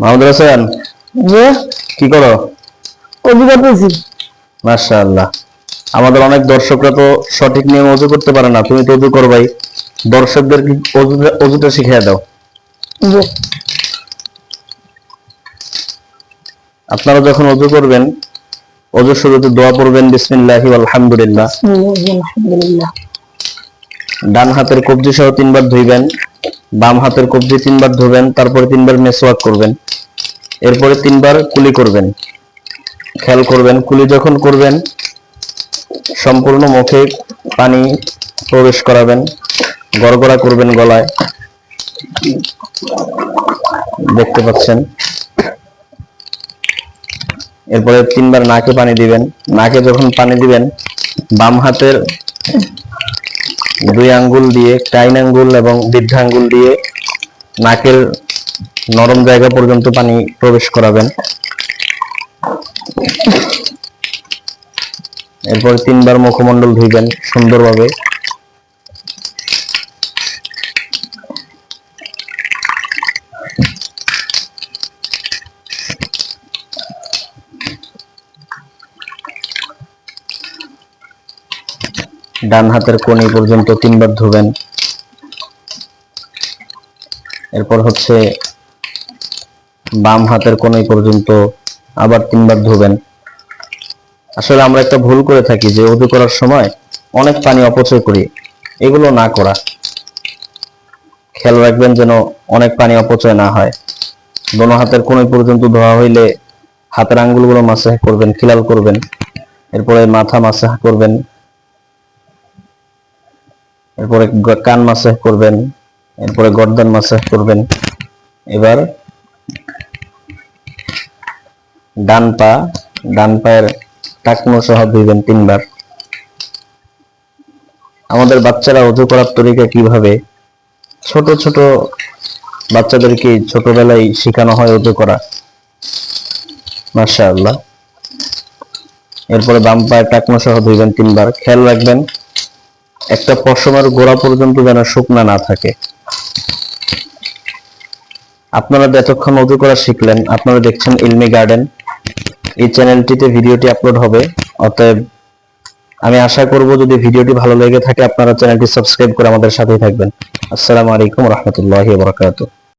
মাহমুদ হোসেন, যে কি করো? অজু করতেছি। মাশাআল্লাহ, আমাদের অনেক দর্শকরা তো সঠিক নিয়মে অজু করতে পারে না, তুমি তো অজু করবাই। দর্শকদের কি অজুটা শিখিয়ে দাও। যে আপনারা যখন অজু করবেন, অজুর শুরুতে দোয়া পড়বেন, বিসমিল্লাহি আলহামদুলিল্লাহ। আলহামদুলিল্লাহ। ডান হাতের কবজি সহ 3 বার ধুইবেন, বাম হাতের কবজি 3 বার ধুবেন, তারপরে 3 বার মেসওয়াক করবেন, এরপরে 3 বার কুলি করবেন। খেয়াল করবেন, কুলি যখন করবেন সম্পূর্ণ মুখে পানি প্রবেশ করাবেন, গড়গড়া করবেন গলায়, দেখতে পাচ্ছেন। এরপরে 3 বার নাকে পানি দিবেন। নাকে যখন পানি দিবেন, বাম হাতের 2 আঙ্গুল দিয়ে, টাইন আঙ্গুল এবং বৃদ্ধা আঙ্গুল দিয়ে নাকের নরম জায়গা পর্যন্ত পানি প্রবেশ করাবেন। এরপর 3 বার মুখমণ্ডল ধুইবেন সুন্দরভাবে। ডান হাতের কোণী পর্যন্ত 3 বার ধুবেন। এরপর হচ্ছে বাম হাতের কোণী পর্যন্ত আবার 3 বার ধুবেন। আসলে আমরা একটা ভুল করে থাকি যে ওযু করার সময় অনেক পানি অপচয় করি, এগুলো না করা। খেয়াল রাখবেন যেন অনেক পানি অপচয় না হয়। দোনো হাতের কোণী পর্যন্ত ধোয়া হইলে হাতের আঙ্গুলগুলো মাসাজ করবেন, খিলাল করবেন। এরপরে মাথা মাসাজ করবেন, এরপরে কান মাসাজ করবেন, এরপরে গর্দান মাসাজ করবেন। এবার ডান পায়ের টাকনো সহ ধুইবেন 3 বার। আমাদের বাচ্চারা ওযু করার তরিকা কিভাবে, ছোট ছোট বাচ্চাদেরকে ছোটবেলায় শেখানো হয় ওযু করা, মাশাআল্লাহ। এরপরে বাম পায়ের টাকনো সহ ধুইবেন 3 বার। খেয়াল রাখবেন একটা পশমের গোড়া পর্যন্ত যেন শুকনা না থাকে। আপনারা যতক্ষণ ওযু করা শিখলেন, আপনারা দেখছেন ইলমি গার্ডেন। এই চ্যানেলটিতে ভিডিওটি আপলোড হবে, অতএব আমি আশা করব যদি ভিডিওটি ভালো লেগে থাকে আপনারা চ্যানেলটি সাবস্ক্রাইব করে আমাদের সাথেই থাকবেন। আসসালামু আলাইকুম ওয়া রাহমাতুল্লাহি ওয়া বারাকাতুহু।